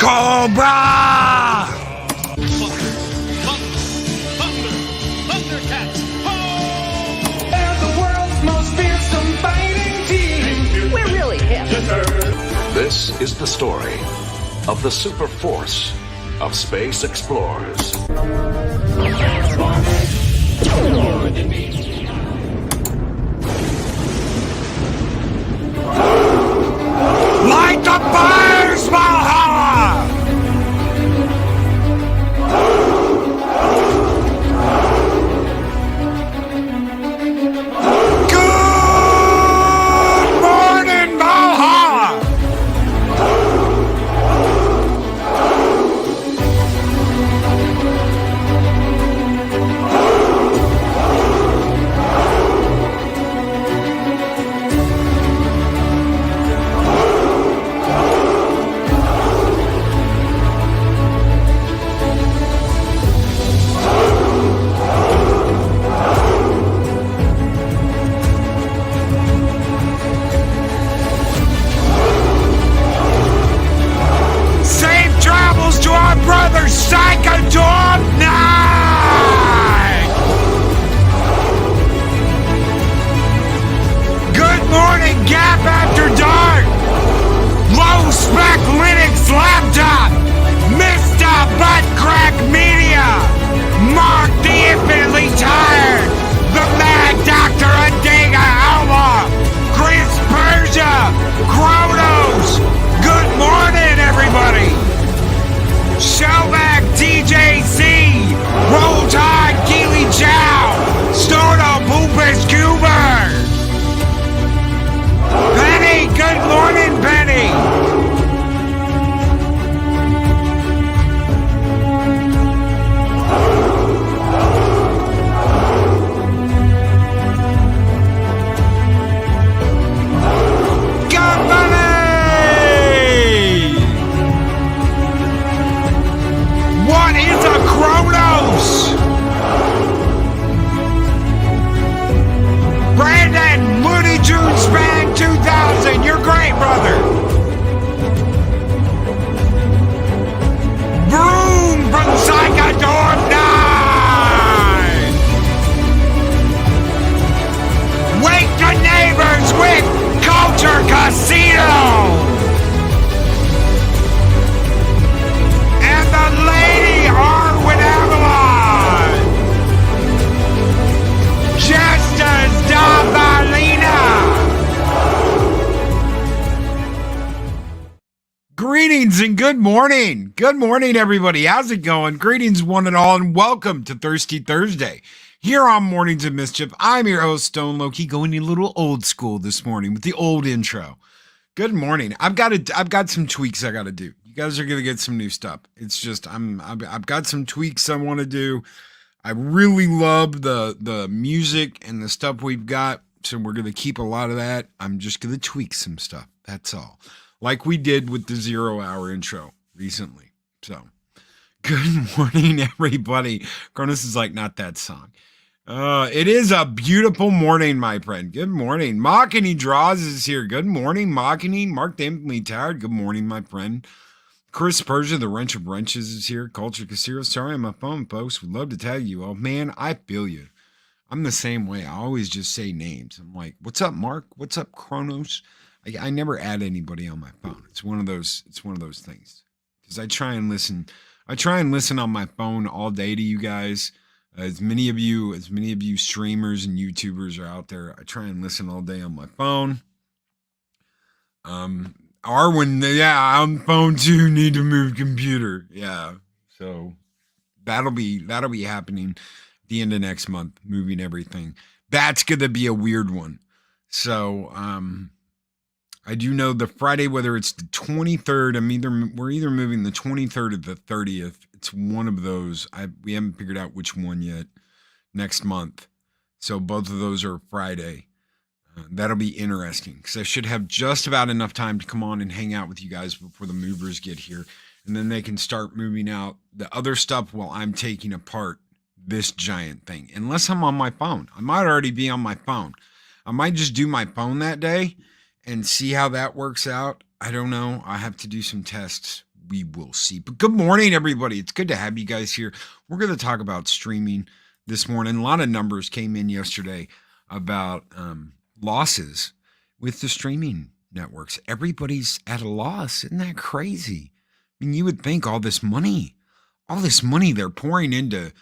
Cobra! Thundercats! Ho! They're the world's most fearsome fighting team. We're really hip. This is the story of the super force of space explorers. Light the fires, Valhalla! Good morning, Valhalla! Safe travels to our brother Psychodog 9! Good morning, Gap After Dark! Low spec Linux laptop! Mr. Butt Crack Media! Mark the Infinitely Tired! The Mad Dr. Adega Outlaw! Chris Persia! Kronos! Good morning, everybody! Shellback DJC! Roll Tide Keely Chow! Storto Poopus Goober! Penny! Good morning, Penny! What is a Kronos? Brandon, Looney Tunes fan 2000, you're great, brother. Broom from Psychodorm 9. Wake the neighbors with Culture Casino. And the Lady Arwen Avalon! Justice Davalina! Greetings and good morning! Good morning, everybody. How's it going? Greetings, one and all, and welcome to Thirsty Thursday. Here on Mornings of Mischief, I'm your host, Stone Loki, going a little old school this morning with the old intro. Good morning. I've got some tweaks I got to do. You guys are gonna get some new stuff. It's just I've got some tweaks I want to do. I really love the music and the stuff we've got, so we're gonna keep a lot of that. I'm just gonna tweak some stuff. That's all, like we did with the 0 hour intro recently. So, good morning, everybody. Cronus is like, not that song. It is a beautiful morning, my friend. Good morning. Machini Draws is here. Good morning, Machini. Mark the Infinitely Tired. Good morning, my friend. Chris Persia, the Wrench of Wrenches, is here. Culture Casino. Sorry on my phone, folks. Would love to tag you all. Man, I feel you. I'm the same way. I always just say names. I'm like, what's up, Mark? What's up, Kronos? I never add anybody on my phone. It's one of those things. Because I try and listen on my phone all day to you guys. As many of you streamers and YouTubers are out there, I try and listen all day on my phone. Arwen, yeah, on phone too, need to move computer. Yeah. So that'll be happening at the end of next month, moving everything. That's gonna be a weird one. So I do know the Friday, whether it's the 23rd, we're either moving the 23rd or the 30th. It's one of those. We haven't figured out which one yet next month. So both of those are Friday. That'll be interesting because I should have just about enough time to come on and hang out with you guys before the movers get here. And then they can start moving out the other stuff while I'm taking apart this giant thing. Unless I'm on my phone. I might already be on my phone. I might just do my phone that day and see how that works out. I don't know. I have to do some tests we will see. But good morning, everybody. It's good to have you guys here. We're going to talk about streaming this morning. A lot of numbers came in yesterday about losses with the streaming networks. Everybody's at a loss. Isn't that crazy? I mean, you would think all this money they're pouring into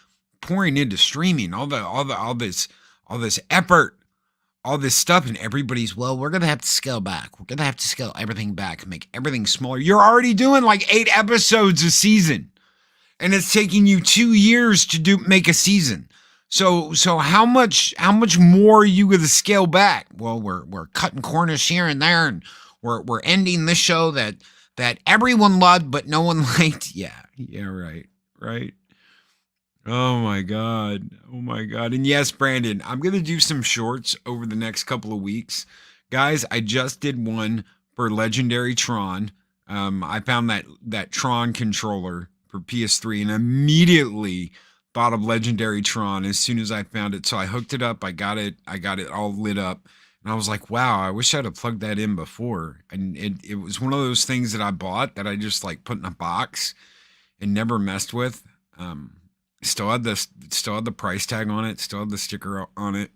streaming, all this effort, all this stuff, and everybody's, well, we're gonna have to scale back. We're gonna have to scale everything back and make everything smaller. You're already doing like 8 episodes a season, and it's taking you 2 years to make a season. So how much more are you gonna scale back? Well, we're cutting corners here and there, and we're ending this show that everyone loved but no one liked. Yeah, right. Oh my God. And yes, Brandon, I'm going to do some shorts over the next couple of weeks. Guys, I just did one for Legendary Tron. I found that Tron controller for PS3 and immediately thought of Legendary Tron as soon as I found it. So I hooked it up. I got it all lit up. And I was like, wow, I wish I'd have plugged that in before. And it was one of those things that I bought that I just like put in a box and never messed with. Still had the price tag on it, still had the sticker on it.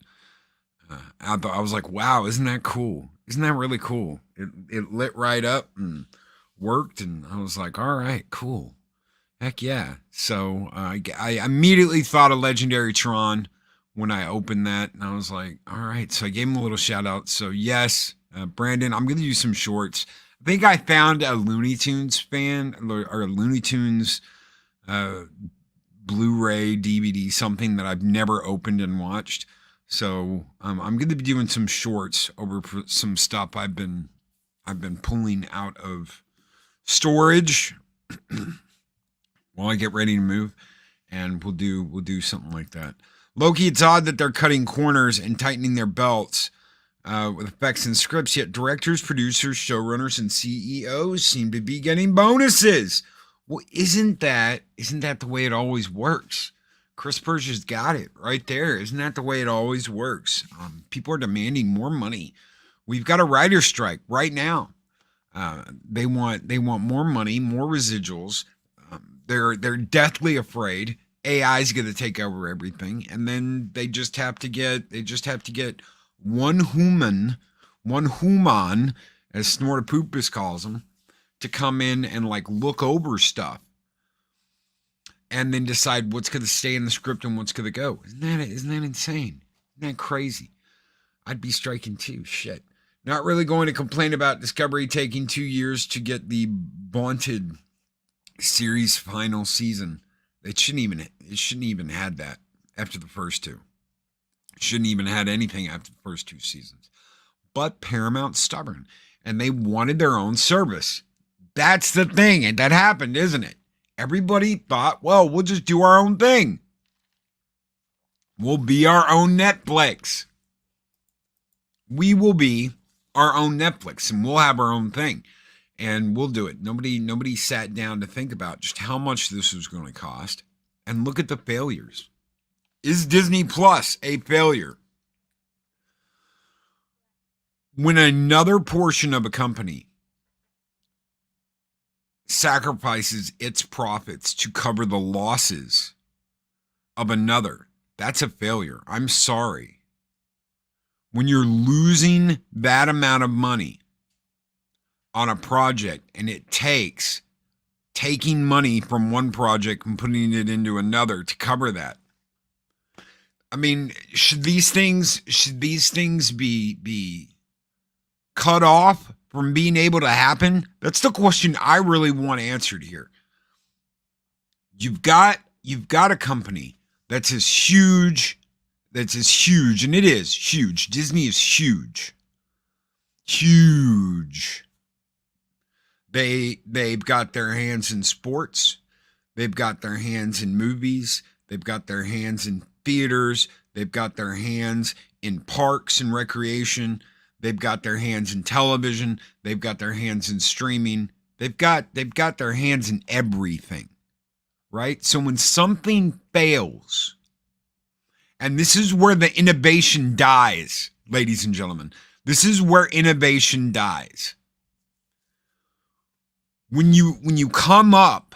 I was like, wow, isn't that cool? Isn't that really cool? It lit right up and worked, and I was like, all right, cool. Heck yeah. So I immediately thought of Legendary Tron when I opened that, and I was like, all right. So I gave him a little shout out. So yes, Brandon, I'm going to do some shorts. I think I found a Looney Tunes fan or a Looney Tunes Blu-ray, DVD, something that I've never opened and watched. So I'm going to be doing some shorts over some stuff I've been pulling out of storage while I get ready to move, and we'll do something like that. Loki, it's odd that they're cutting corners and tightening their belts with effects and scripts, yet directors, producers, showrunners, and CEOs seem to be getting bonuses. Well, isn't that the way it always works? Chris Persia's got it right there. Isn't that the way it always works? People are demanding more money. We've got a writer's strike right now. They want more money, more residuals. They're deathly afraid AI is going to take over everything, and then they just have to get one human, as Snortopoopus calls them, to come in and like look over stuff and then decide what's going to stay in the script and what's going to go. Isn't that insane? Isn't that crazy? I'd be striking too. Shit. Not really going to complain about Discovery taking 2 years to get the vaunted series final season. It shouldn't even had that after the first two. It shouldn't even had anything after the first 2 seasons. But Paramount's stubborn, and they wanted their own service. That's the thing, and that happened, isn't it? Everybody thought, well, we'll just do our own thing. We'll be our own Netflix. We will be our own Netflix, and we'll have our own thing, and we'll do it. Nobody sat down to think about just how much this was going to cost, and look at the failures. Is Disney Plus a failure? When another portion of a company sacrifices its profits to cover the losses of another, that's a failure. I'm sorry. When you're losing that amount of money on a project, and it takes taking money from one project and putting it into another to cover that. I mean, should these things be cut off from being able to happen? That's the question I really want answered here. You've got a company that's as huge, and it is huge. Disney is huge. Huge. They've got their hands in sports. They've got their hands in movies. They've got their hands in theaters. They've got their hands in parks and recreation. They've got their hands in television. They've got their hands in streaming. They've got their hands in everything, right? So when something fails, and this is where the innovation dies, ladies and gentlemen. This is where innovation dies. when you come up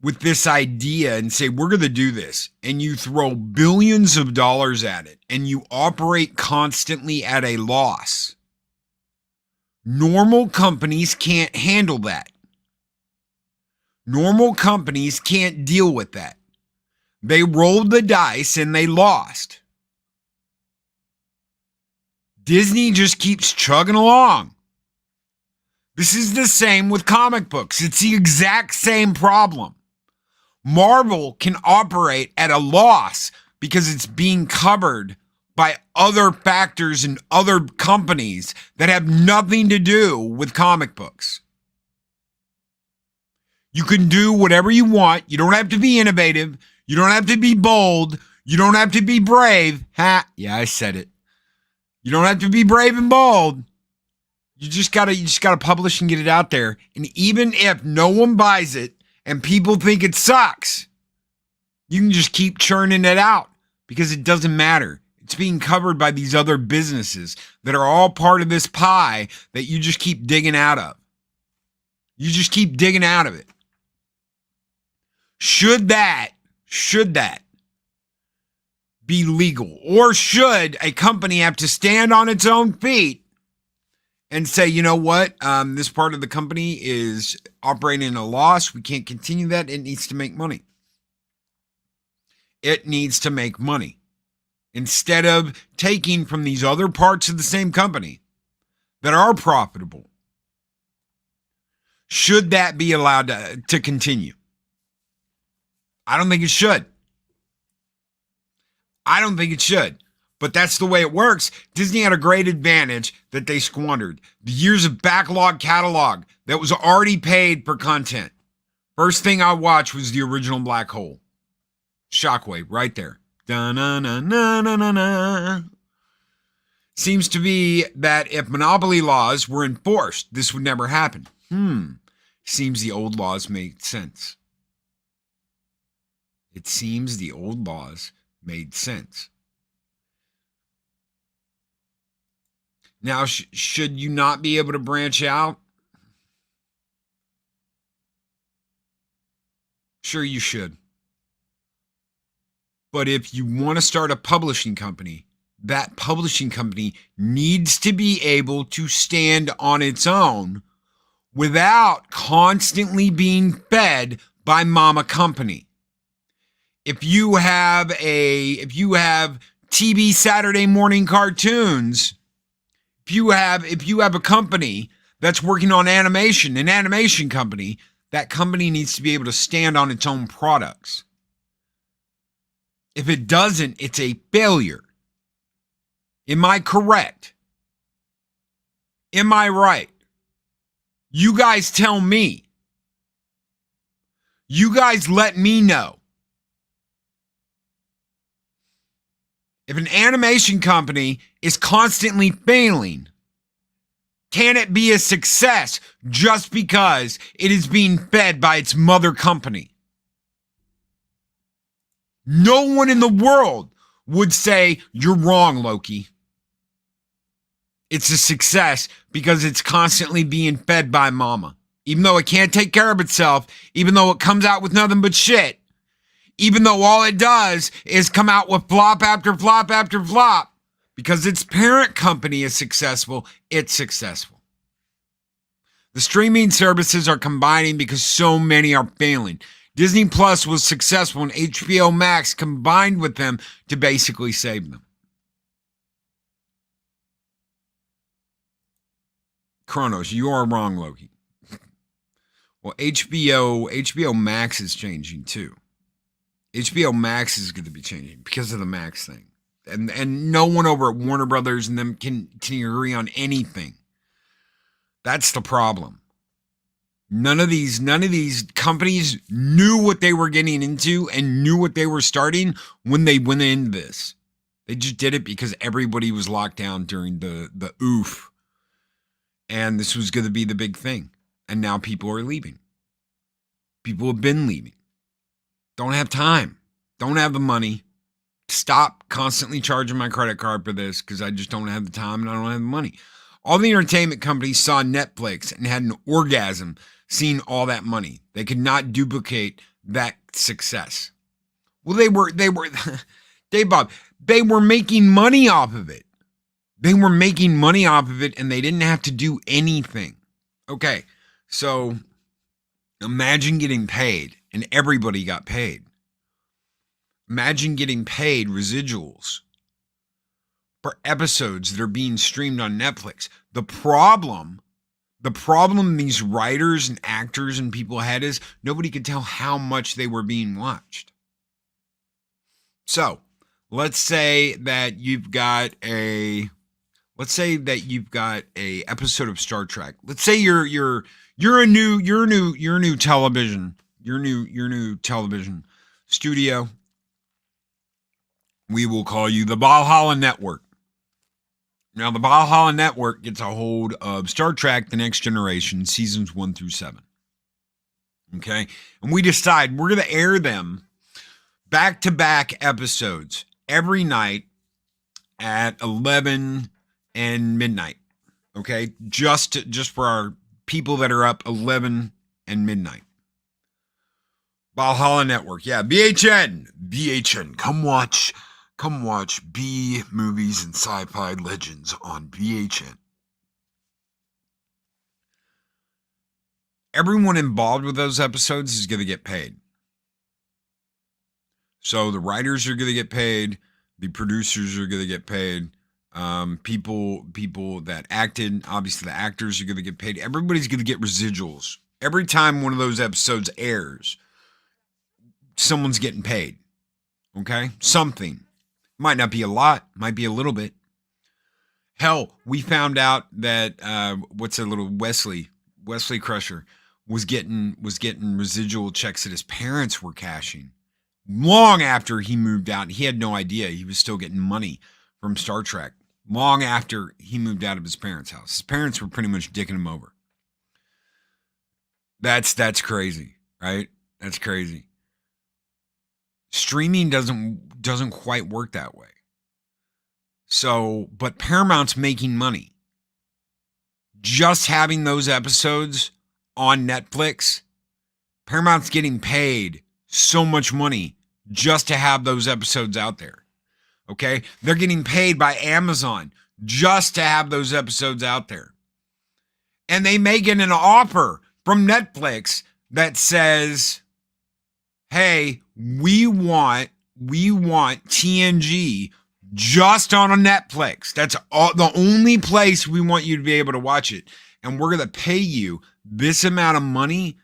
with this idea and say, we're going to do this, and you throw billions of dollars at it, and you operate constantly at a loss, normal companies can't handle that. Normal companies can't deal with that. They rolled the dice and they lost. Disney just keeps chugging along. This is the same with comic books. It's the exact same problem. Marvel can operate at a loss because it's being covered by other factors and other companies that have nothing to do with comic books. You can do whatever you want. You don't have to be innovative. You don't have to be bold. You don't have to be brave. Yeah, I said it. You don't have to be brave and bold. You just gotta publish and get it out there. And even if no one buys it and people think it sucks, you can just keep churning it out because it doesn't matter. It's being covered by these other businesses that are all part of this pie that you just keep digging out of. You just keep digging out of it. Should that be legal? Or should a company have to stand on its own feet and say, you know what, this part of the company is operating in a loss. We can't continue that. It needs to make money. It needs to make money. Instead of taking from these other parts of the same company that are profitable. Should that be allowed to continue? I don't think it should. I don't think it should. But that's the way it works. Disney had a great advantage that they squandered. The years of backlog catalog that was already paid for content. First thing I watched was the original Black Hole. Shockwave, right there. Da-na-na-na-na-na-na. Seems to be that if monopoly laws were enforced, this would never happen. Seems the old laws made sense. It seems the old laws made sense. Now, should you not be able to branch out? Sure, you should. But if you want to start a publishing company, that publishing company needs to be able to stand on its own without constantly being fed by mama company. If you have TV Saturday morning cartoons, if you have a company that's working on animation, an animation company, that company needs to be able to stand on its own products. If it doesn't, it's a failure. Am I correct? Am I right? You guys tell me. You guys let me know. If an animation company is constantly failing, can it be a success just because it is being fed by its mother company? No one in the world would say, you're wrong, Loki. It's a success because it's constantly being fed by mama. Even though it can't take care of itself, even though it comes out with nothing but shit, even though all it does is come out with flop after flop after flop, because its parent company is successful, it's successful. The streaming services are combining because so many are failing. Disney Plus was successful and HBO Max combined with them to basically save them. Kronos, you are wrong, Loki. Well, HBO Max is changing too. HBO Max is going to be changing because of the Max thing. And no one over at Warner Brothers and them can agree on anything. That's the problem. None of these companies knew what they were getting into and knew what they were starting when they went into this. They just did it because everybody was locked down during the oof. And this was going to be the big thing. And now people are leaving. People have been leaving. Don't have time. Don't have the money. Stop constantly charging my credit card for this because I just don't have the time and I don't have the money. All the entertainment companies saw Netflix and had an orgasm seeing all that money. They could not duplicate that success. Well, they were, Dave Bob, they were making money off of it. They were making money off of it and they didn't have to do anything. Okay, so imagine getting paid and everybody got paid. Imagine getting paid residuals for episodes that are being streamed on Netflix. The problem these writers and actors and people had is nobody could tell how much they were being watched. So let's say that you've got a episode of Star Trek. Let's say you're a new television studio. We will call you the Valhalla Network. Now, the Valhalla Network gets a hold of Star Trek: The Next Generation, seasons 1 through 7. Okay? And we decide we're going to air them back-to-back episodes every night at 11 and midnight. Okay? Just for our people that are up 11 and midnight. Valhalla Network. Yeah, BHN. Come watch B movies and sci-fi legends on BHN. Everyone involved with those episodes is going to get paid. So the writers are going to get paid. The producers are going to get paid. People that acted, obviously the actors are going to get paid. Everybody's going to get residuals. Every time one of those episodes airs, someone's getting paid. Okay? Something. Might not be a lot, might be a little bit. Hell, we found out that Wesley Crusher was getting residual checks that his parents were cashing long after he moved out. He had no idea he was still getting money from Star Trek long after he moved out of his parents' house. His parents were pretty much dicking him over. That's crazy, right? That's crazy. Streaming doesn't quite work that way. So, but Paramount's making money. Just having those episodes on Netflix, Paramount's getting paid so much money just to have those episodes out there. Okay? They're getting paid by Amazon just to have those episodes out there. And they may get an offer from Netflix that says, hey, we want TNG just on a Netflix. That's the only place we want you to be able to watch it. And we're going to pay you this amount of money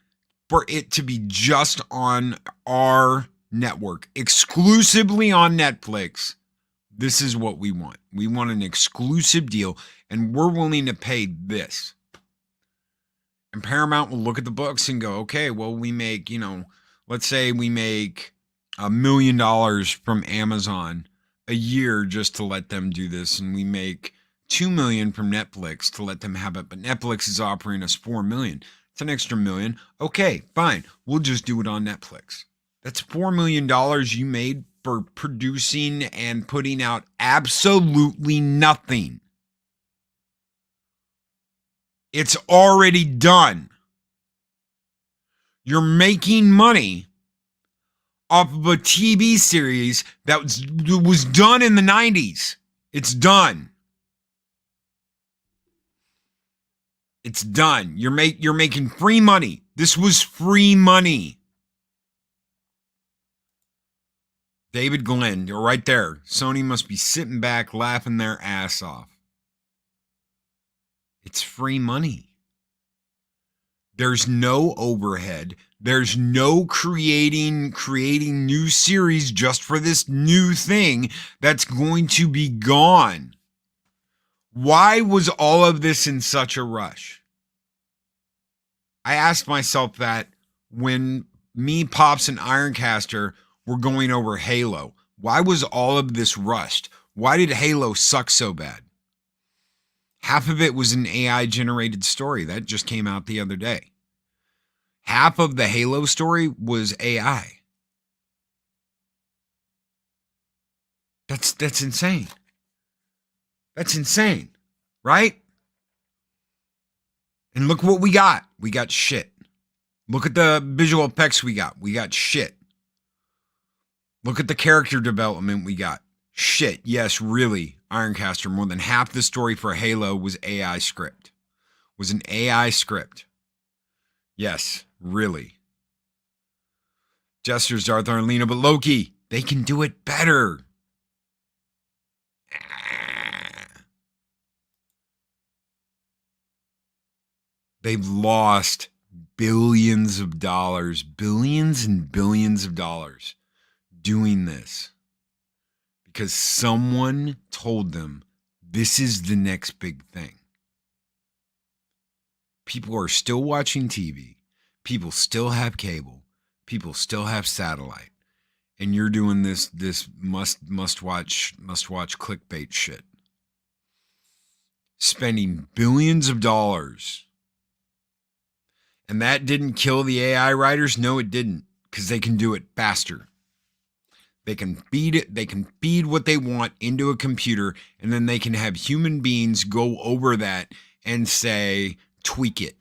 for it to be just on our network, exclusively on Netflix. This is what we want. We want an exclusive deal, and we're willing to pay this. And Paramount will look at the books and go, okay, well, we make, let's say we make $1 million from Amazon a year just to let them do this, and we make $2 million from Netflix to let them have it, but Netflix is offering us $4 million. It's an extra $1 million. Okay, fine. We'll just do it on Netflix. That's $4 million you made for producing and putting out absolutely nothing. It's already done. You're making money off of a TV series that was done in the 90s. It's done. It's done. You're making free money. This was free money. David Glenn, you're right there. Sony must be sitting back laughing their ass off. It's free money. There's no overhead. There's no creating new series just for this new thing that's going to be gone. Why was all of this in such a rush? I asked myself that when me, Pops, and Ironcaster were going over Halo. Why was all of this rushed? Why did Halo suck so bad? Half of it was an AI-generated story. That just came out the other day. Half of the Halo story was AI. That's insane. That's insane, right? And look what we got. We got shit. Look at the visual effects we got. We got shit. Look at the character development we got. Shit. Yes, really, Ironcaster. More than half the story for Halo was AI script. Was an AI script. Yes, really. Gestures, Darth Arlena, but Loki, they can do it better. They've lost billions of dollars, billions and billions of dollars doing this because someone told them this is the next big thing. People are still watching TV. People still have cable. People still have satellite. And you're doing this must watch clickbait shit. Spending billions of dollars. And that didn't kill the AI writers? No, it didn't, because they can do it faster. They can feed it, they can feed what they want into a computer, and then they can have human beings go over that and say, tweak it,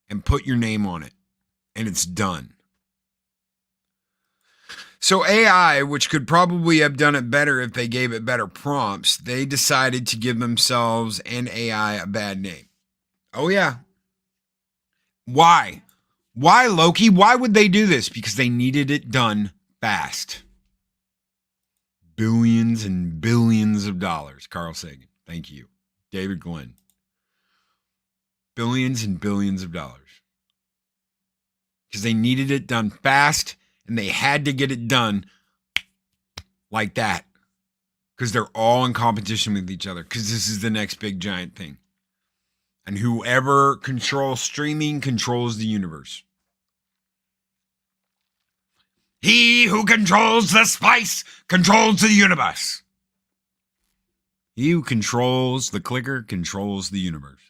and put your name on it, and it's done. So AI, which could probably have done it better if they gave it better prompts, they decided to give themselves and AI a bad name. Oh yeah. Why? Why, Loki? Why would they do this? Because they needed it done fast. Billions and billions of dollars. Carl Sagan. Thank you. David Glenn. Billions and billions of dollars. Because they needed it done fast, and they had to get it done like that. Because they're all in competition with each other. Because this is the next big giant thing. And whoever controls streaming controls the universe. He who controls the spice controls the universe. He who controls the clicker controls the universe.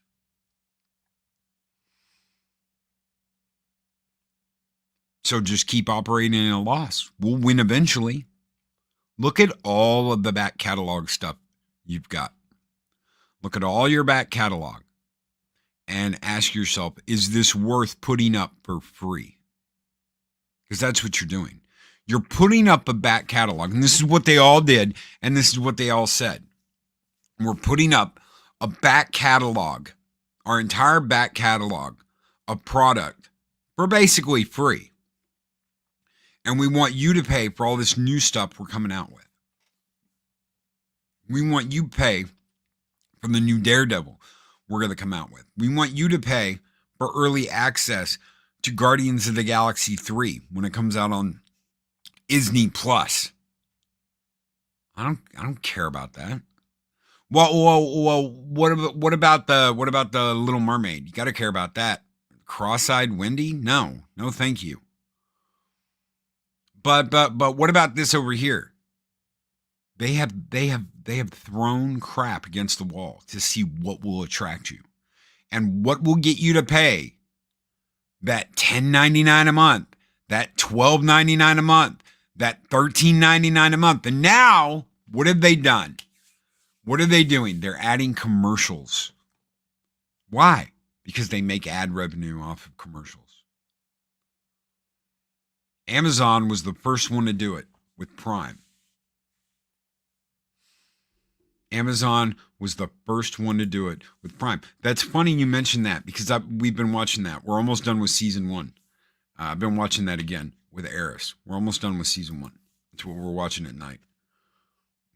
So just keep operating in a loss. We'll win eventually. Look at all of the back catalog stuff you've got. Look at all your back catalog. And ask yourself, is this worth putting up for free? Because that's what you're doing. You're putting up a back catalog, and this is what they all did, and this is what they all said. We're putting up a back catalog, our entire back catalog of product for basically free. And we want you to pay for all this new stuff we're coming out with. We want you to pay for the new Daredevil we're going to come out with. We want you to pay for early access to Guardians of the Galaxy 3 when it comes out on Disney Plus. I don't care about that. Well, what about the Little Mermaid? You got to care about that. Cross-eyed Wendy? No, thank you. But what about this over here? They have thrown crap against the wall to see what will attract you. And what will get you to pay that $10.99 a month, that $12.99 a month, that $13.99 a month. And now, what have they done? What are they doing? They're adding commercials. Why? Because they make ad revenue off of commercials. Amazon was the first one to do it with Prime. Amazon was the first one to do it with Prime. That's funny you mentioned that because we've been watching that. We're almost done with season 1. I've been watching that again with Eris. We're almost done with season 1. That's what we're watching at night.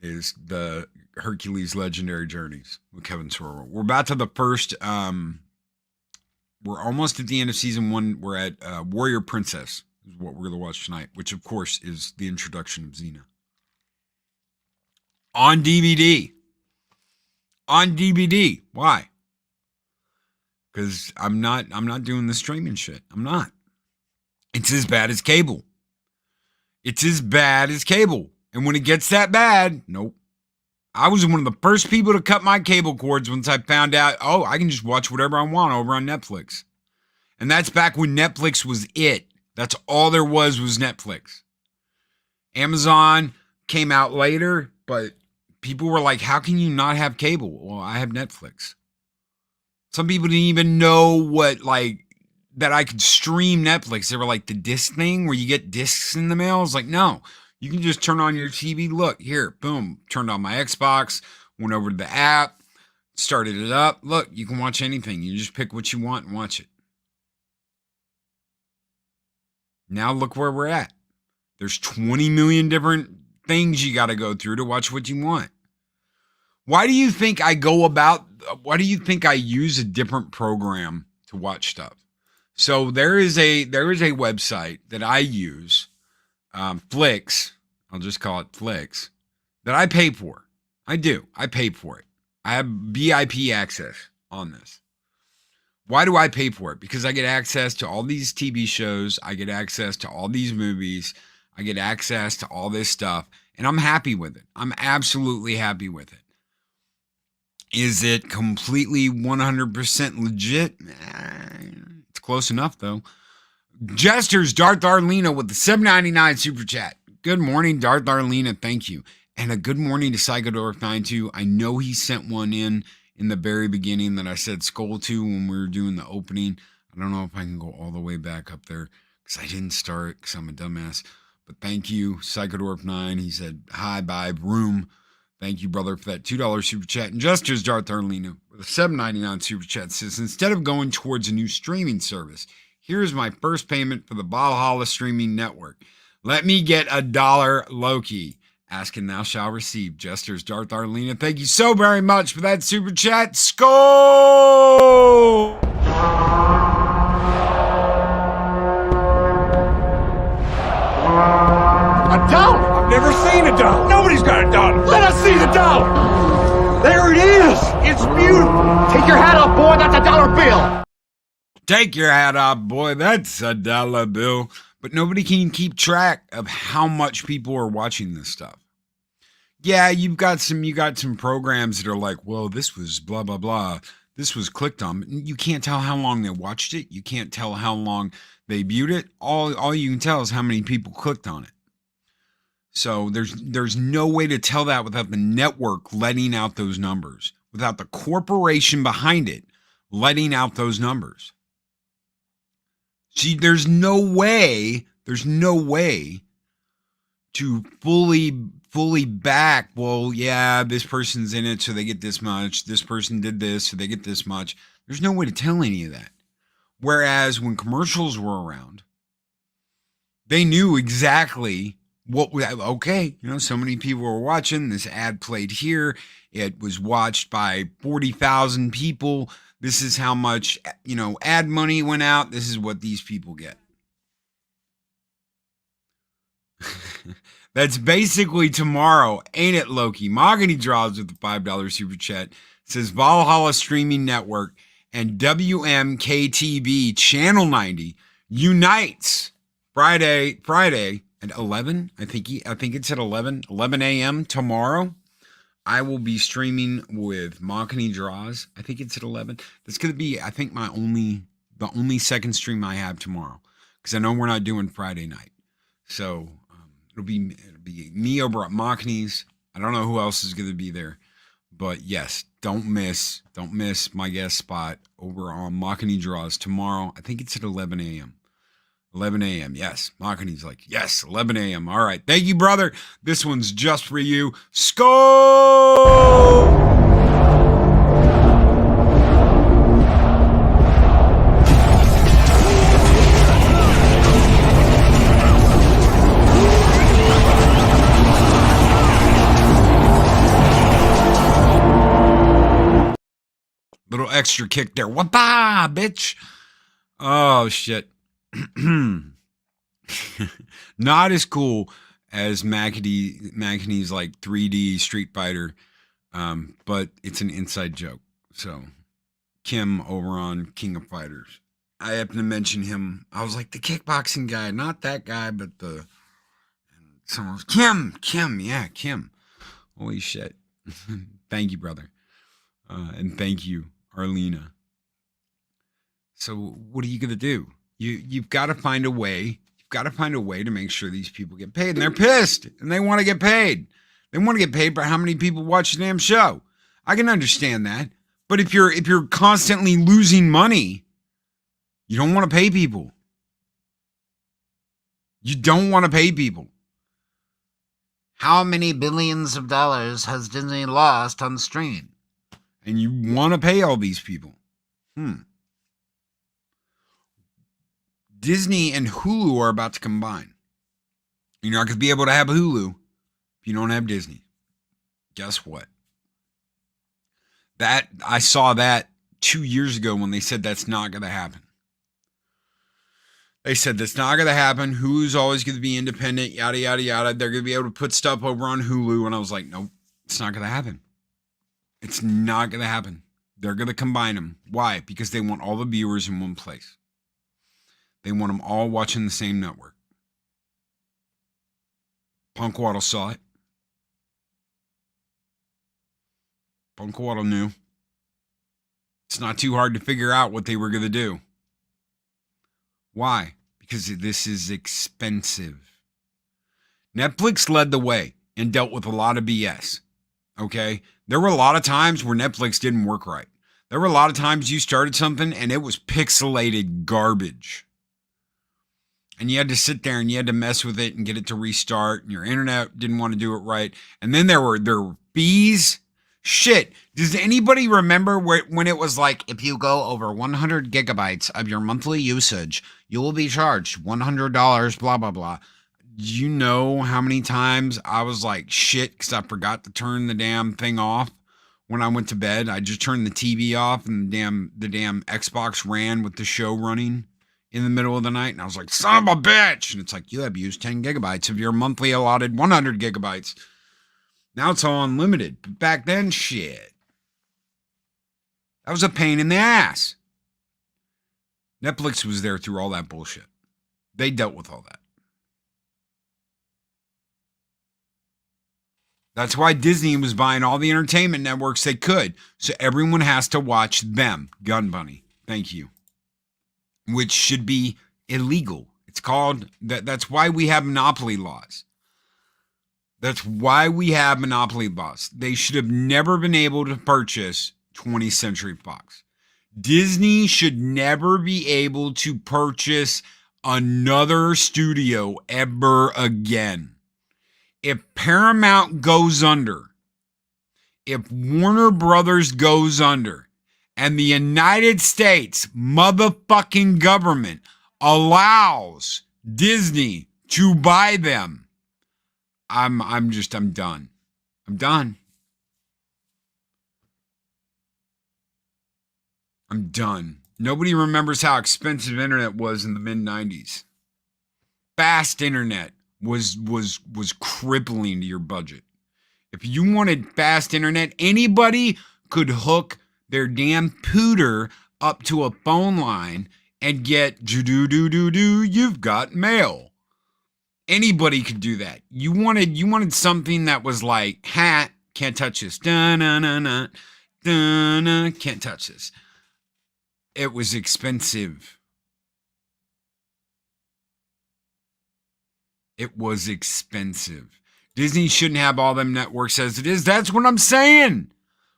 Is the Hercules Legendary Journeys with Kevin Sorrell. We're about to the first. We're almost at the end of season 1. We're at Warrior Princess is what we're going to watch tonight, which of course is the introduction of Xena on DVD. On DVD. Why? Because I'm not doing the streaming shit. I'm not. It's as bad as cable. It's as bad as cable. And when it gets that bad, nope. I was one of the first people to cut my cable cords once I found out, I can just watch whatever I want over on Netflix. And that's back when Netflix was it. That's all there was Netflix. Amazon came out later, but people were like, how can you not have cable? Well, I have Netflix. Some people didn't even know that I could stream Netflix. They were like, the disc thing where you get discs in the mail. I was like, no, you can just turn on your TV. Look, here, boom, turned on my Xbox, went over to the app, started it up. Look, you can watch anything. You just pick what you want and watch it. Now look where we're at. There's 20 million different things you got to go through to watch what you want. Why do you think I use a different program to watch stuff? So there is a website that I use, Flix, I'll just call it Flix, that I pay for. I do. I pay for it. I have VIP access on this. Why do I pay for it? Because I get access to all these TV shows. I get access to all these movies. I get access to all this stuff. And I'm happy with it. I'm absolutely happy with it. Is it completely 100% legit? It's close enough, though. Jesters, Darth Arlena with the $7.99 super chat. Good morning, Darth Arlena. Thank you. And a good morning to Psychodorf92. I know he sent one in the very beginning that I said skull to when we were doing the opening. I don't know if I can go all the way back up there because I didn't start because I'm a dumbass. But thank you, Psychodorf9. He said, hi, bye, room. Thank you, brother, for that $2 super chat. And Jesters, Darth Arlena with a $7.99 super chat says, instead of going towards a new streaming service, here's my first payment for the Valhalla streaming network. Let me get $1, Loki. Ask and thou shalt receive. Jesters, Darth Arlena. Thank you so very much for that super chat. Skull! A dollar? I've never seen a dollar. Nobody's got a dollar. Let us see the dollar. There it is. It's beautiful. Take your hat off, boy. That's a dollar bill. Take your hat off, boy. That's a dollar bill. But nobody can keep track of how much people are watching this stuff. Yeah, you got some programs that are like, well, this was blah, blah, blah. This was clicked on. You can't tell how long they watched it. You can't tell how long they viewed it. All you can tell is how many people clicked on it. So there's no way to tell that without the network letting out those numbers, without the corporation behind it letting out those numbers. See, there's no way to fully back, well, yeah, this person's in it, so they get this much. This person did this, so they get this much. There's no way to tell any of that. Whereas when commercials were around, they knew exactly okay, so many people were watching. This ad played here. It was watched by 40,000 people. This is how much, ad money went out. This is what these people get. That's basically tomorrow, ain't it, Loki? Mahogany Draws with the $5 super chat. It says Valhalla Streaming Network and WMKTV Channel 90 unites Friday at 11. I think it's at 11 a.m. tomorrow. I will be streaming with Mahogany Draws. I think it's at 11. That's going to be, I think, the only second stream I have tomorrow because I know we're not doing Friday night. So it'll be me over at Mahogany's. I don't know who else is going to be there, but yes, don't miss my guest spot over on Mahogany Draws tomorrow. I think it's at 11 a.m. 11 a.m. Yes. Mahogany's like, yes, 11 a.m. All right. Thank you, brother. This one's just for you. Skull! Little extra kick there. Wapa, bitch. Oh, shit. Not as cool as Mackey's like 3D Street Fighter, but it's an inside joke. So Kim over on King of Fighters, I happen to mention him. I was like the kickboxing guy, not that guy, but someone was Kim, yeah, Kim. Holy shit! Thank you, brother, and thank you, Arlena. So what are you gonna do? You've got to find a way. You've got to find a way to make sure these people get paid. And they're pissed. And they want to get paid. They want to get paid by how many people watch the damn show. I can understand that. But if you're constantly losing money, you don't want to pay people. You don't want to pay people. How many billions of dollars has Disney lost on streaming? And you want to pay all these people. Disney and Hulu are about to combine. You're not going to be able to have Hulu if you don't have Disney. Guess what? I saw that 2 years ago when they said that's not going to happen. They said that's not going to happen. Hulu's always going to be independent, yada, yada, yada. They're going to be able to put stuff over on Hulu. And I was like, nope, it's not going to happen. It's not going to happen. They're going to combine them. Why? Because they want all the viewers in one place. They want them all watching the same network. Punkwaddle saw it. Punkwaddle knew. It's not too hard to figure out what they were going to do. Why? Because this is expensive. Netflix led the way and dealt with a lot of BS. Okay? There were a lot of times where Netflix didn't work right. There were a lot of times you started something and it was pixelated garbage. And you had to sit there and you had to mess with it and get it to restart. And your internet didn't want to do it right. And then there were fees. Shit. Does anybody remember when it was like, if you go over 100 gigabytes of your monthly usage, you will be charged $100, blah, blah, blah. Do you know how many times I was like, shit, because I forgot to turn the damn thing off when I went to bed? I just turned the TV off and the damn Xbox ran with the show running in the middle of the night. And I was like, son of a bitch. And it's like, you have used 10 gigabytes of your monthly allotted 100 gigabytes. Now it's all unlimited. But back then, shit. That was a pain in the ass. Netflix was there through all that bullshit. They dealt with all that. That's why Disney was buying all the entertainment networks they could. So everyone has to watch them. Gun Bunny. Thank you. Which should be illegal. It's called, that's why we have monopoly laws. That's why we have monopoly laws. They should have never been able to purchase 20th Century Fox. Disney should never be able to purchase another studio ever again. If Paramount goes under, if Warner Brothers goes under, and the United States motherfucking government allows Disney to buy them, I'm done. I'm done. I'm done. Nobody remembers how expensive internet was in the mid-90s. Fast internet was crippling to your budget. If you wanted fast internet, anybody could hook their damn pooter up to a phone line and get you've got mail. Anybody could do that. You wanted something that was like, can't touch this. Can't touch this. It was expensive. It was expensive. Disney shouldn't have all them networks as it is. That's what I'm saying.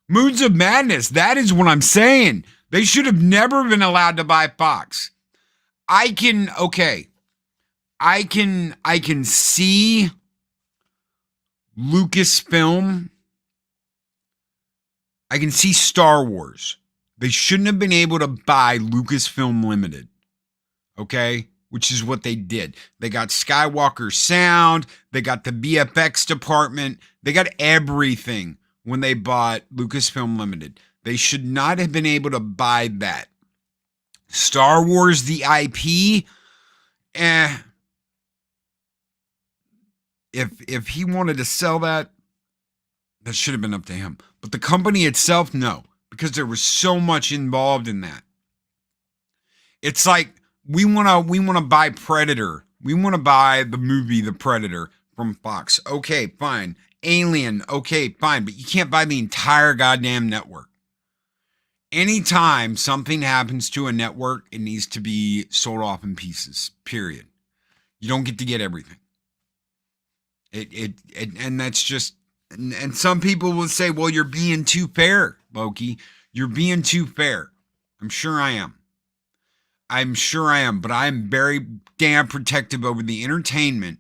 Moods of Madness. That is what I'm saying. They should have never been allowed to buy Fox. I can see Lucasfilm. I can see Star Wars. They shouldn't have been able to buy Lucasfilm Limited. Okay? Which is what they did. They got Skywalker Sound. They got the VFX department. They got everything when they bought Lucasfilm Limited. They should not have been able to buy that. Star Wars, the IP, If he wanted to sell that, that should have been up to him. But the company itself, no. Because there was so much involved in that. It's like, we want to buy Predator. We want to buy the movie The Predator from Fox. Okay, fine. Alien, okay, fine. But you can't buy the entire goddamn network. Anytime something happens to a network, it needs to be sold off in pieces, period. You don't get to get everything. And that's just, and some people will say, well, you're being too fair, Loki. You're being too fair. I'm sure I am. But I'm very damn protective over the entertainment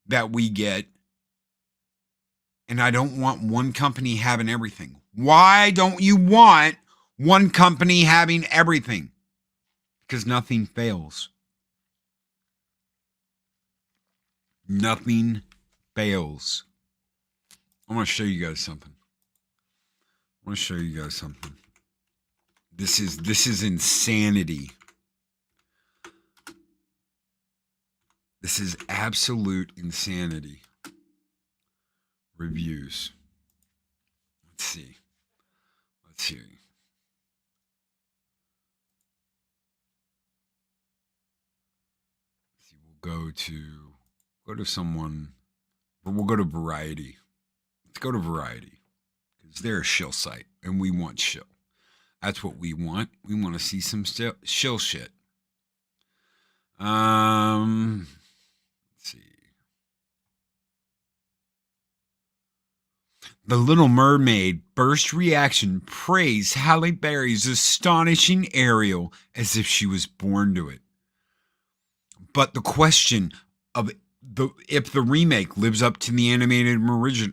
that we get. And I don't want one company having everything. Why don't you want one company having everything? Because nothing fails. Nothing fails. I want to show you guys something. This is insanity. This is absolute insanity. Reviews. Let's see. We'll go to someone, or we'll go to Variety. Let's go to Variety, because they're a shill site, and we want shill. That's what we want. We want to see some shill shit. Let's see. The Little Mermaid burst reaction praised Halle Berry's astonishing Ariel as if she was born to it. But the question of if the remake lives up to the animated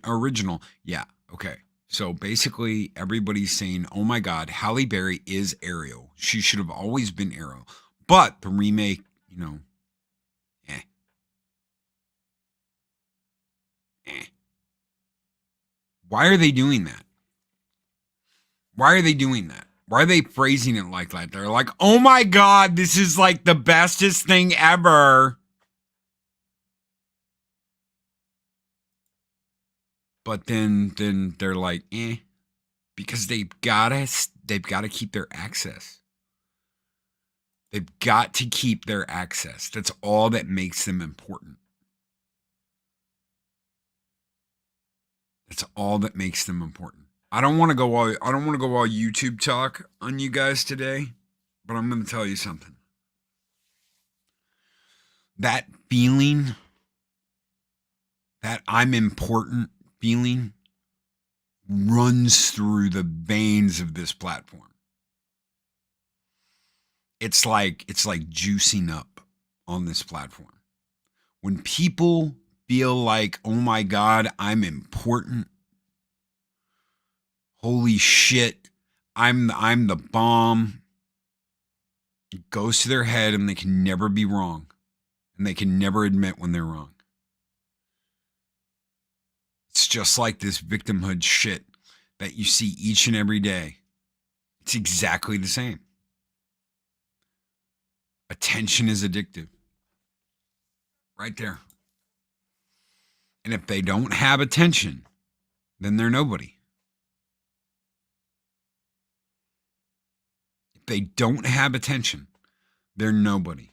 original, yeah, okay. So basically, everybody's saying, "Oh my God, Halle Berry is Ariel. She should have always been Ariel." But the remake, Why are they doing that? Why are they phrasing it like that? They're like, "Oh my God, this is like the bestest thing ever." But then they're like, because they've got to keep their access. They've got to keep their access. That's all that makes them important. That's all that makes them important. I don't want to go all YouTube talk on you guys today, but I'm going to tell you something. That feeling, that I'm important feeling, runs through the veins of this platform. It's like juicing up on this platform. When people feel like, "Oh my God, I'm important. Holy shit, I'm the bomb." It goes to their head and they can never be wrong. And they can never admit when they're wrong. It's just like this victimhood shit that you see each and every day. It's exactly the same. Attention is addictive. Right there. And if they don't have attention, then they're nobody. If they don't have attention, they're nobody.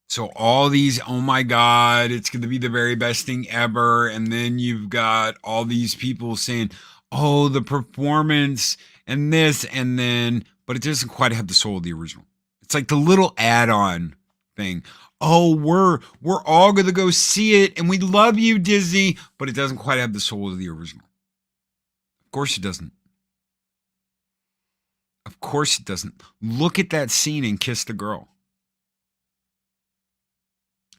So all these, "Oh my God, it's going to be the very best thing ever." And then you've got all these people saying, "Oh, the performance and this," and then, but it doesn't quite have the soul of the original. It's like the little add-on thing. "Oh, we're all going to go see it and we love you, Disney," but it doesn't quite have the soul of the original. Of course it doesn't. Of course it doesn't. Look at that scene in Kiss the Girl.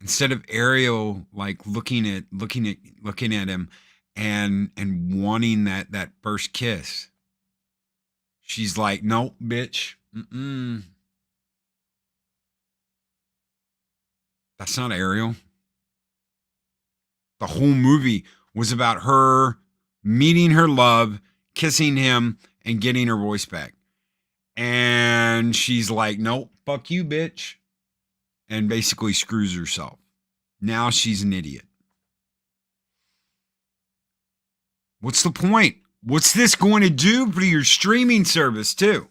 Instead of Ariel like looking at him and wanting that first kiss, she's like, "No, bitch. That's not Ariel." The whole movie was about her meeting her love, kissing him, and getting her voice back. And she's like, "Nope, fuck you, bitch." And basically screws herself. Now she's an idiot. What's the point? What's this going to do for your streaming service too?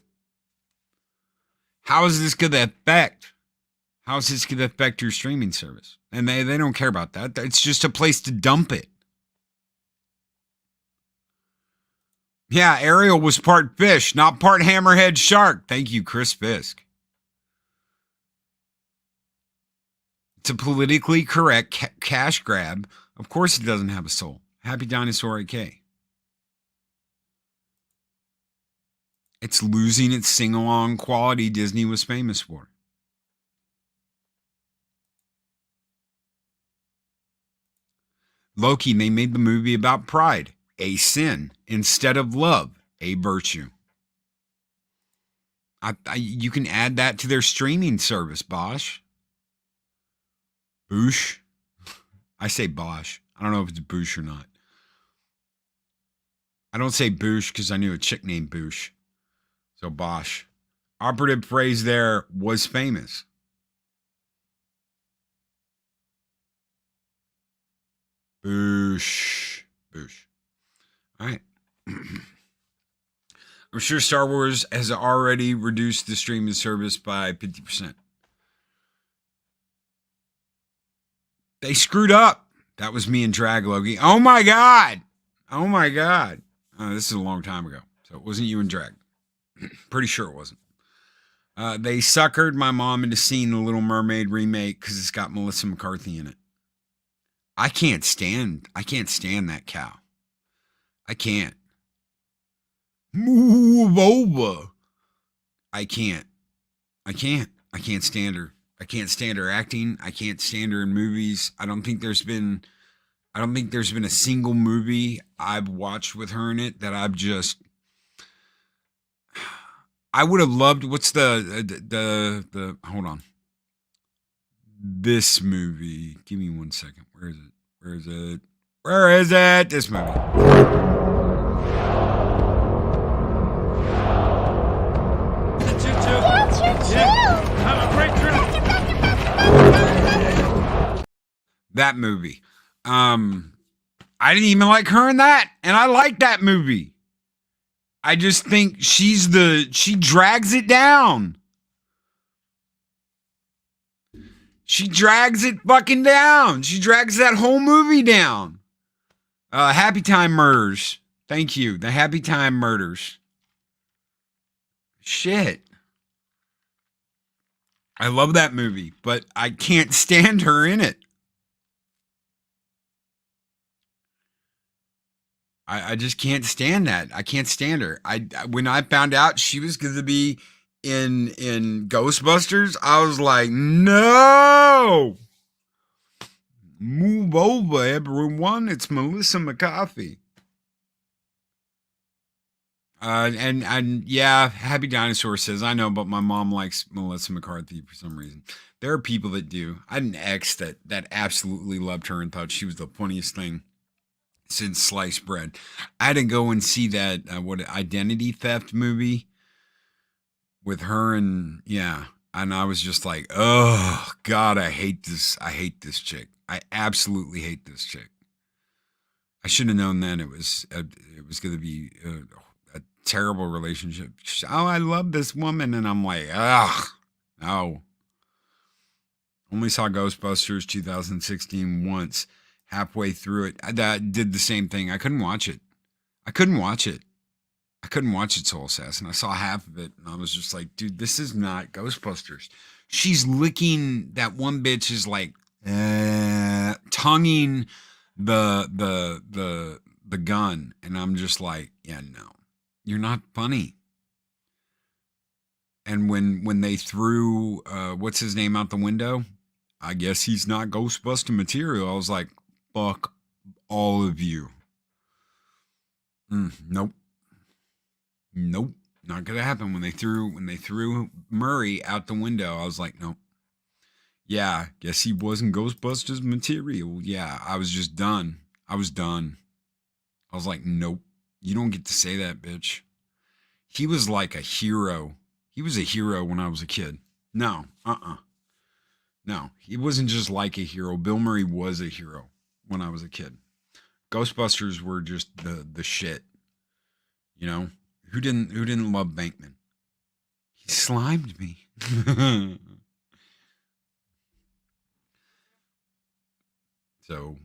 How is this going to affect? How is this going to affect your streaming service? And they don't care about that. It's just a place to dump it. Yeah, Ariel was part fish, not part hammerhead shark. Thank you, Chris Fisk. It's a politically correct cash grab. Of course it doesn't have a soul. Happy Dinosaur AK. It's losing its sing-along quality Disney was famous for. Loki, they made the movie about pride, a sin, instead of love, a virtue. You can add that to their streaming service, Bosch. Boosh. I say Bosch. I don't know if it's Boosh or not. I don't say Boosh because I knew a chick named Boosh. So Bosch. Operative phrase there, was famous. Boosh. Boosh. All right. I'm sure Star Wars has already reduced the streaming service by 50%. They screwed up. That was me and Drag Loki. Oh my God. Oh my God. This is a long time ago. So it wasn't you and Drag. Pretty sure it wasn't. They suckered my mom into seeing the Little Mermaid remake because it's got Melissa McCarthy in it. I can't stand that cow. I can't. Move over. I can't stand her. I can't stand her acting. I can't stand her in movies. I don't think there's been a single movie I've watched with her in it that I would have loved. What's the hold on. This movie. Give me 1 second. Where is it? This movie. That movie. I didn't even like her in that, and I like that movie. I just think she drags it down. She drags it fucking down. She drags that whole movie down. Happy Time Murders. Thank you. The Happy Time Murders. Shit. I love that movie, but I can't stand her in it. I just can't stand that. I can't stand her. When I found out she was going to be in Ghostbusters, I was like, no! Move over, everyone. It's Melissa McCarthy. And yeah, Happy Dinosaur says, I know, but my mom likes Melissa McCarthy for some reason. There are people that do. I had an ex that absolutely loved her and thought she was the funniest thing since sliced bread. I had to go and see that identity theft movie with her, and yeah, and I was just like, oh God, I hate this chick. I absolutely hate this chick. I should have known then it was going to be a terrible relationship. Oh, I love this woman, and I'm like, ugh, no. Only saw Ghostbusters 2016 once. Halfway through it, I did the same thing. I couldn't watch it. I couldn't watch Soul Assassin. I saw half of it, and I was just like, dude, this is not Ghostbusters. She's licking, that one bitch is like tonguing the gun, and I'm just like, yeah, no, you're not funny. And when they threw what's his name out the window, I guess he's not Ghostbuster material. I was like, fuck all of you. Nope, not gonna happen. When they threw Murray out the window, I was like, nope. Yeah, guess he wasn't Ghostbusters material. Yeah, I was just done. I was done. I was like, nope, you don't get to say that, bitch. He was like a hero. He was a hero when I was a kid. No, no, he wasn't just like a hero. Bill Murray was a hero when I was a kid. Ghostbusters were just the shit. You know, who didn't love Bankman? He slimed me. So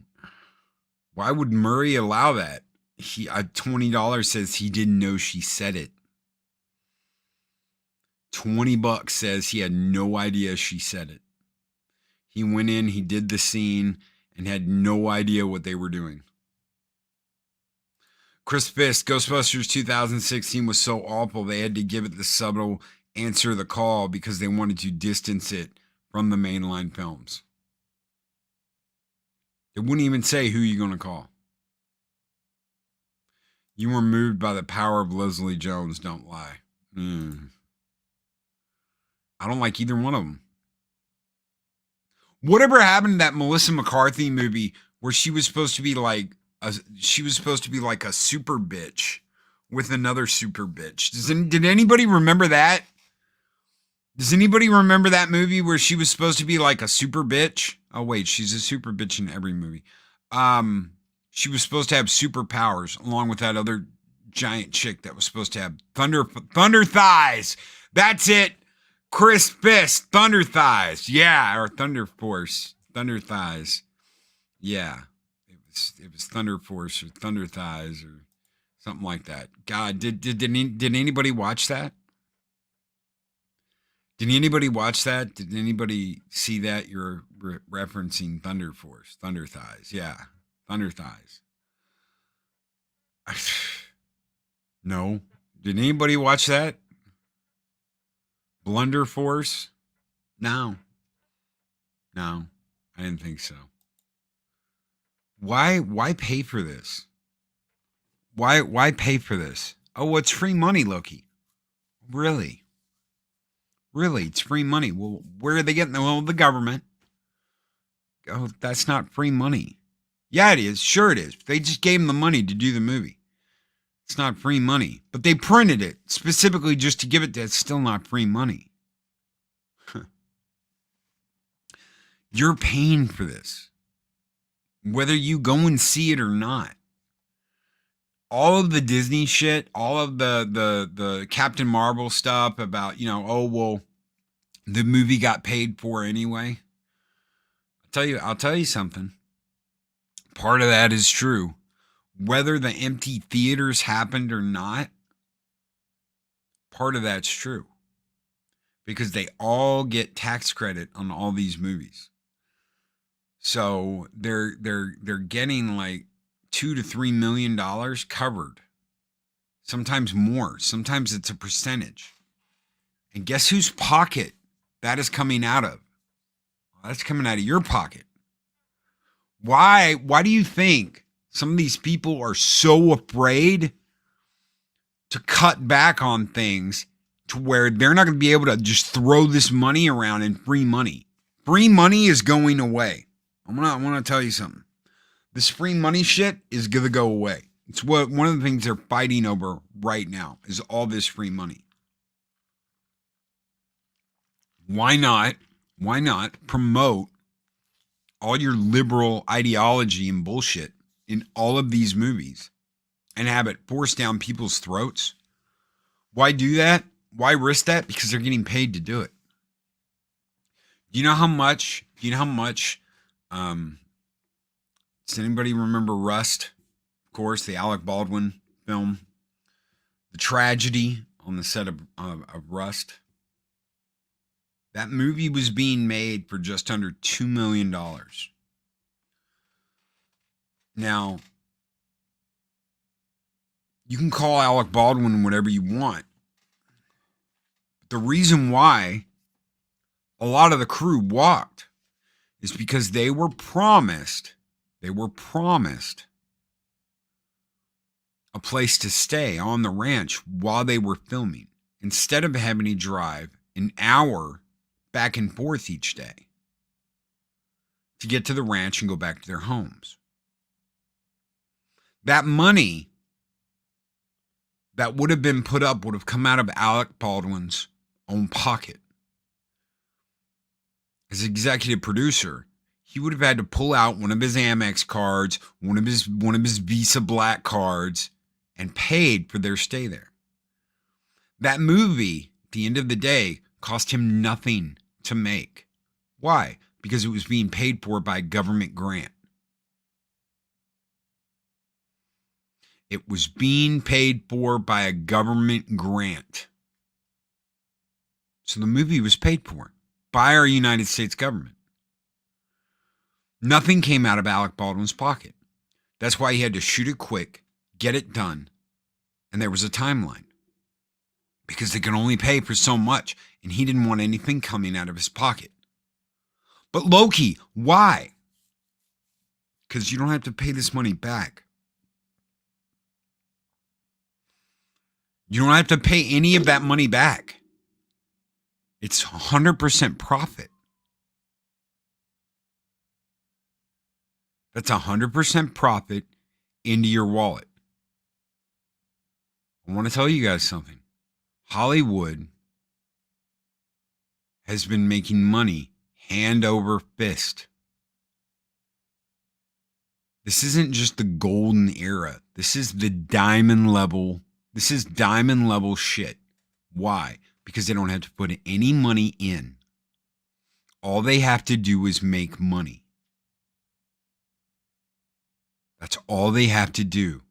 why would Murray allow that? $20 says he didn't know she said it. $20 says he had no idea she said it. He went in, he did the scene, and had no idea what they were doing. Chris Fisk, Ghostbusters 2016 was so awful they had to give it the subtle answer the call because they wanted to distance it from the mainline films. They wouldn't even say who you're going to call. You were moved by the power of Leslie Jones, don't lie. I don't like either one of them. Whatever happened to that Melissa McCarthy movie where she was supposed to be like a super bitch with another super bitch? Did anybody remember that? Does anybody remember that movie where she was supposed to be like a super bitch? Oh wait, she's a super bitch in every movie. She was supposed to have superpowers along with that other giant chick that was supposed to have thunder thighs. That's it. Chris Fisk, thunder thighs. Yeah, or Thunder Force, thunder thighs. Yeah. It was Thunder Force or Thunder Thighs or something like that. God, did anybody watch that? Did anybody watch that? Did anybody see that? You're referencing Thunder Force, Thunder Thighs. Yeah, Thunder Thighs. No. Did anybody watch that? Blunder Force? No, I didn't think so. Why pay for this? Why pay for this? Oh, it's free money, Loki. Really? It's free money. Well, where are they getting the? Well, the government. Oh, that's not free money. Yeah, it is. Sure it is. They just gave them the money to do the movie. It's not free money. But they printed it specifically just to give it to it's still not free money. You're paying for this. Whether you go and see it or not. All of the Disney shit, all of the Captain Marvel stuff about, oh, well, the movie got paid for anyway. I'll tell you something. Part of that is true. Whether the empty theaters happened or not, part of that's true. Because they all get tax credit on all these movies. So they're getting like $2 to $3 million covered. Sometimes more. Sometimes it's a percentage. And guess whose pocket that is coming out of? Well, that's coming out of your pocket. Why do you think some of these people are so afraid to cut back on things to where they're not going to be able to just throw this money around in free money? Free money is going away. I want to tell you something. This free money shit is going to go away. It's one of the things they're fighting over right now is all this free money. Why not promote all your liberal ideology and bullshit in all of these movies and have it forced down people's throats? Why do that? Why risk that? Because they're getting paid to do it. Do you know how much, does anybody remember Rust? Of course, the Alec Baldwin film. The tragedy on the set of Rust. That movie was being made for just under $2 million. Now, you can call Alec Baldwin whatever you want. But the reason why a lot of the crew walked is because they were promised a place to stay on the ranch while they were filming, instead of having to drive an hour back and forth each day to get to the ranch and go back to their homes. That money that would have been put up would have come out of Alec Baldwin's own pocket. As executive producer, he would have had to pull out one of his Amex cards, one of his Visa Black cards, and paid for their stay there. That movie, at the end of the day, cost him nothing to make. Why? Because it was being paid for by a government grant. It was being paid for by a government grant. So the movie was paid for by our United States government. Nothing came out of Alec Baldwin's pocket. That's why he had to shoot it quick, get it done, and there was a timeline. Because they could only pay for so much, and he didn't want anything coming out of his pocket. But Loki, why? Because you don't have to pay this money back. You don't have to pay any of that money back. It's 100% profit. That's 100% profit into your wallet. I want to tell you guys something. Hollywood has been making money hand over fist. This isn't just the golden era. This is the diamond level. This is diamond level shit. Why? Because they don't have to put any money in. All they have to do is make money. That's all they have to do.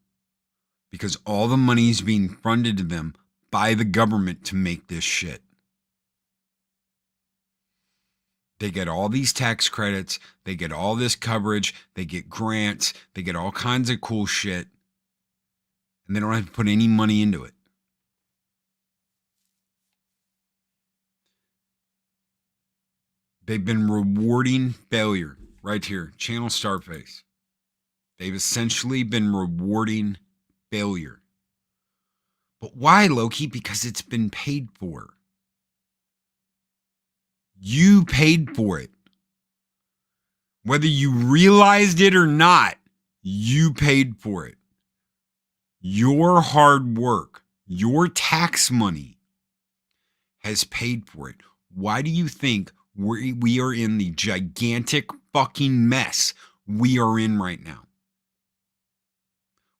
Because all the money is being funded to them by the government to make this shit. They get all these tax credits. They get all this coverage. They get grants. They get all kinds of cool shit. And they don't have to put any money into it. They've been rewarding failure. Right here. Channel Starface. They've essentially been rewarding failure. But why, Loki? Because it's been paid for. You paid for it. Whether you realized it or not, you paid for it. Your hard work, your tax money has paid for it. Why do you think we are in the gigantic fucking mess we are in right now?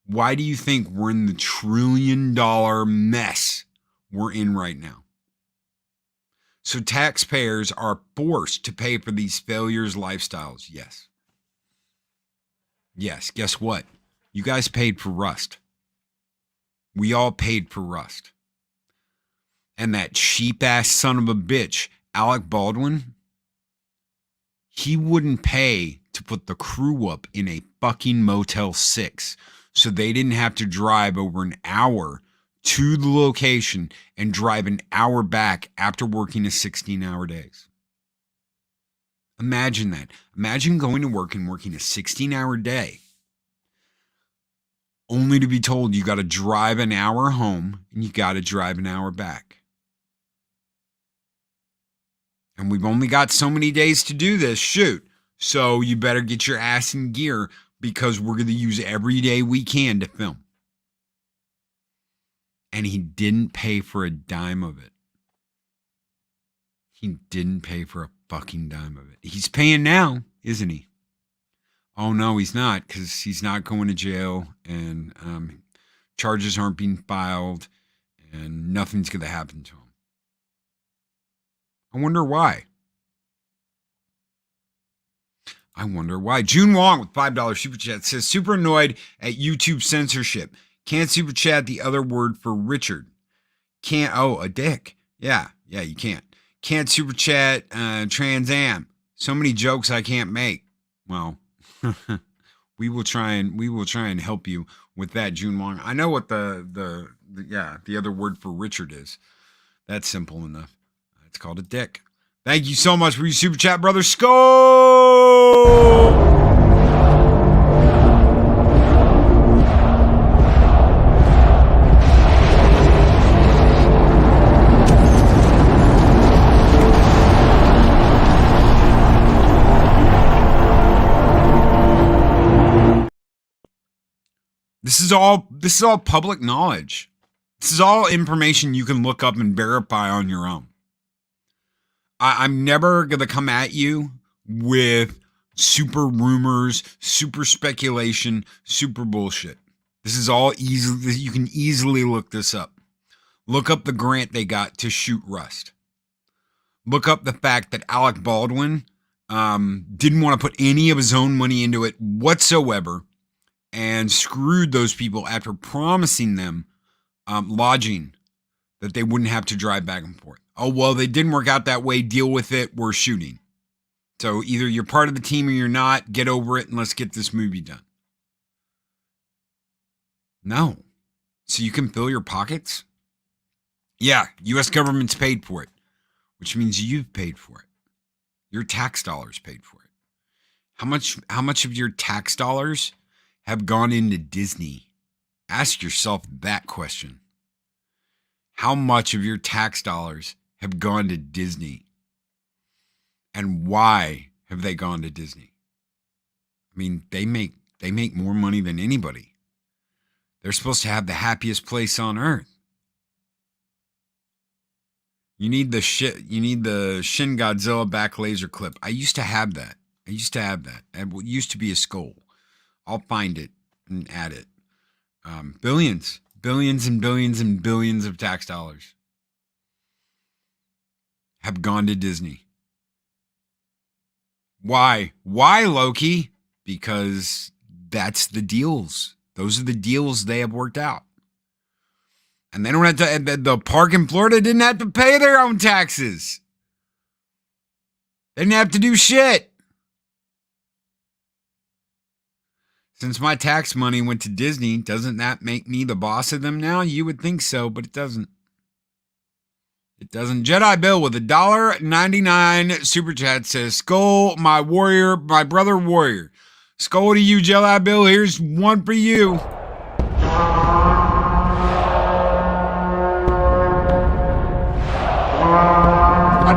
Why do you think we're in the $1 trillion mess we're in right now? So taxpayers are forced to pay for these failures' lifestyles. Yes. Yes, guess what? You guys paid for Rust. We all paid for Rust. And that cheap-ass son of a bitch, Alec Baldwin, he wouldn't pay to put the crew up in a fucking Motel 6 so they didn't have to drive over an hour to the location and drive an hour back after working a 16-hour days. Imagine that. Imagine going to work and working a 16-hour day only to be told you got to drive an hour home and you got to drive an hour back. And we've only got so many days to do this, shoot. So you better get your ass in gear because we're going to use every day we can to film. And he didn't pay for a dime of it. He didn't pay for a fucking dime of it. He's paying now, isn't he? Oh, no, he's not, because he's not going to jail, and charges aren't being filed, and nothing's going to happen to him. I wonder why. I wonder why. June Wong with $5 super chat says, super annoyed at YouTube censorship. Can't super chat the other word for Richard. Can't, a dick. Yeah, you can't. Can't super chat Trans Am. So many jokes I can't make. Well, we will try and help you with that, June Wong. I know what the other word for Richard is. That's simple enough. It's called a dick. Thank you so much for your super chat, brother. Skull! This is all public knowledge. This is all information you can look up and verify on your own. I'm never going to come at you with super rumors, super speculation, super bullshit. This is all easy. You can easily look this up. Look up the grant they got to shoot Rust. Look up the fact that Alec Baldwin didn't want to put any of his own money into it whatsoever and screwed those people after promising them lodging that they wouldn't have to drive back and forth. Oh, well, they didn't work out that way. Deal with it. We're shooting. So either you're part of the team or you're not. Get over it and let's get this movie done. No. So you can fill your pockets? Yeah, U.S. government's paid for it, which means you've paid for it. Your tax dollars paid for it. How much of your tax dollars have gone into Disney? Ask yourself that question. How much of your tax dollars have gone to Disney? And why have they gone to Disney? I mean, they make more money than anybody. They're supposed to have the happiest place on earth. You need the Shin Godzilla back laser clip. I used to have that. It used to be a skull. I'll find it and add it. Billions and billions and billions of tax dollars have gone to Disney. Why? Why, Loki? Because that's the deals. Those are the deals they have worked out. And they don't have to, the park in Florida didn't have to pay their own taxes. They didn't have to do shit. Since my tax money went to Disney, doesn't that make me the boss of them now? You would think so, but it doesn't. It doesn't. Jedi Bill with $1.99 super chat says, Skull, my warrior, my brother warrior. Skull to you, Jedi Bill. Here's one for you. A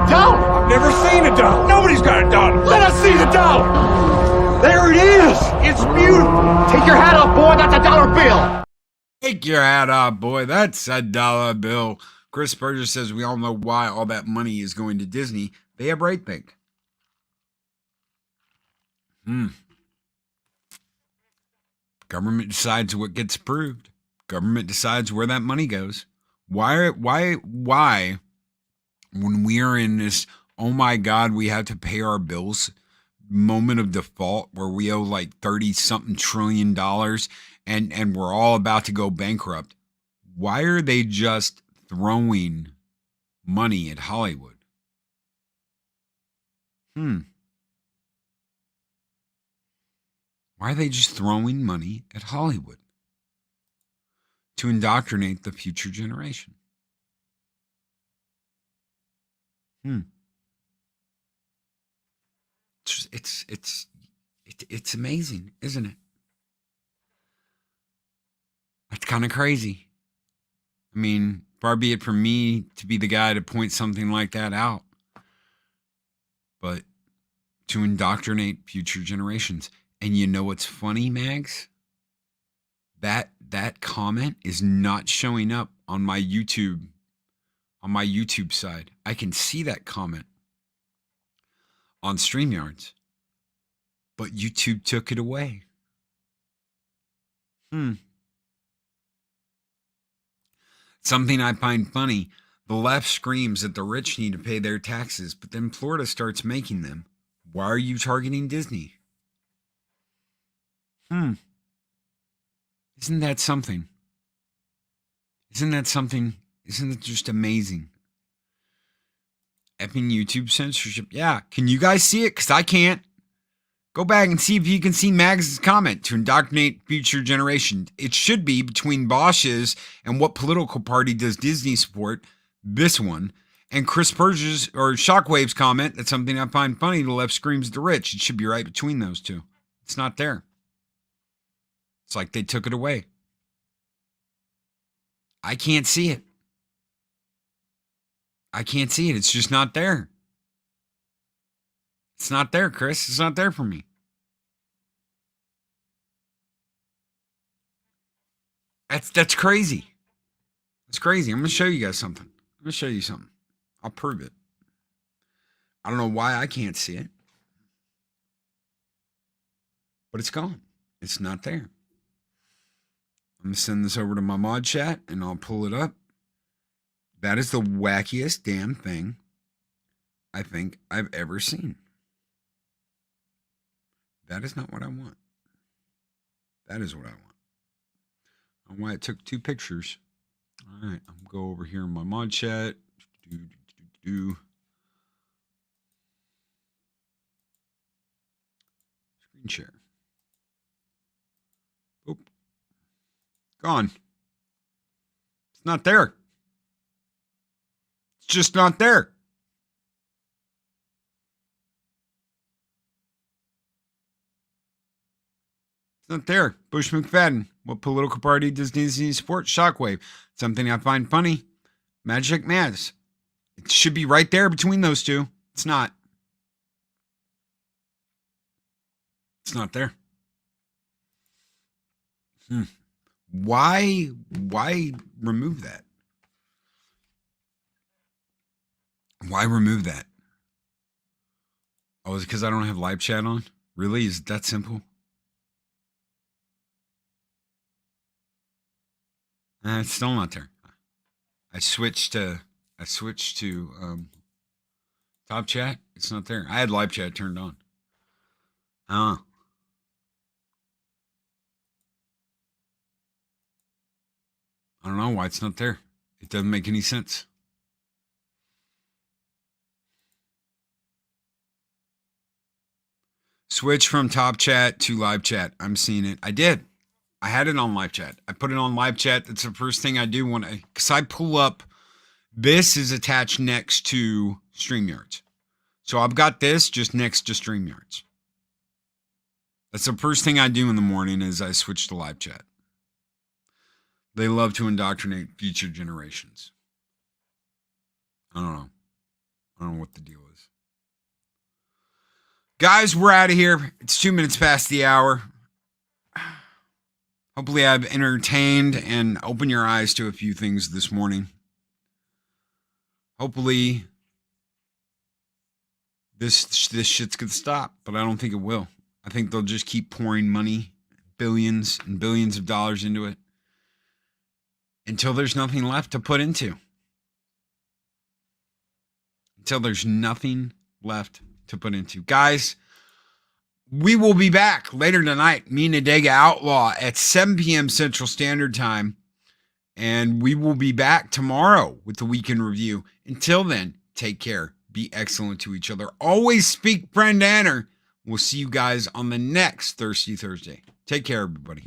dollar? I've never seen a dollar. Nobody's got a dollar. Let us see the dollar. There it is. It's beautiful. Take your hat off, boy. That's a dollar bill. Take your hat off, boy. That's a dollar bill. Chris Burgess says we all know why all that money is going to Disney. They have right think. Government decides what gets approved. Government decides where that money goes. Why when we are in this, oh my God, we have to pay our bills moment of default where we owe like 30 something trillion dollars and we're all about to go bankrupt. Why are they just throwing money at Hollywood? Why are they just throwing money at Hollywood? To indoctrinate the future generation. It's amazing, isn't it? That's kind of crazy. I mean, far be it from me to be the guy to point something like that out. But to indoctrinate future generations. And you know what's funny, Mags? That comment is not showing up on my YouTube side. I can see that comment on StreamYards, but YouTube took it away. Something I find funny, the left screams that the rich need to pay their taxes, but then Florida starts making them. Why are you targeting Disney? Isn't that something? Isn't it just amazing? Effing YouTube censorship. Yeah. Can you guys see it? Because I can't. Go back and see if you can see Mags' comment to indoctrinate future generations. It should be between Bosch's and what political party does Disney support, this one, and Chris Purge's or Shockwave's comment, that's something I find funny, the left screams at the rich. It should be right between those two. It's not there. It's like they took it away. I can't see it. I can't see it. It's just not there. It's not there, Chris. It's not there for me. That's crazy. It's crazy. I'm going to show you guys something. I'm going to show you something. I'll prove it. I don't know why I can't see it. But it's gone. It's not there. I'm going to send this over to my mod chat and I'll pull it up. That is the wackiest damn thing I think I've ever seen. That is not what I want. That is what I want. I want why it took 2 pictures. All right, I'm going to go over here in my mod chat. Screen share. Oop. Gone. It's not there. It's just not there. It's not there. Bush McFadden. What political party does Disney support? Shockwave. Something I find funny. Magic Mads. It should be right there between those two. It's not. It's not there. Why remove that? Why remove that? Oh, is it because I don't have live chat on? Really? Is it that simple? It's still not there. I switched to top chat. It's not there. I had live chat turned on. I don't know why it's not there. It doesn't make any sense. Switch from top chat to live chat. I'm seeing it. I did. I had it on live chat. I put it on live chat. That's the first thing I do because I pull up. This is attached next to StreamYards. So I've got this just next to StreamYards. That's the first thing I do in the morning is I switch to live chat. They love to indoctrinate future generations. I don't know. I don't know what the deal is. Guys, we're out of here. It's 2 minutes past the hour. Hopefully I've entertained and opened your eyes to a few things this morning. Hopefully this shit's gonna stop, but I don't think it will. I think they'll just keep pouring money, billions and billions of dollars into it until there's nothing left to put into. Until there's nothing left to put into. Guys, we will be back later tonight, me and Nadega Outlaw at 7 p.m. Central Standard Time. And we will be back tomorrow with the weekend review. Until then, take care. Be excellent to each other. Always speak friend honor. We'll see you guys on the next Thirsty Thursday. Take care, everybody.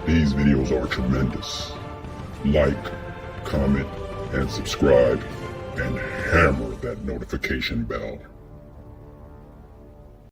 These videos are tremendous. Like, comment, and subscribe, and hammer that notification bell.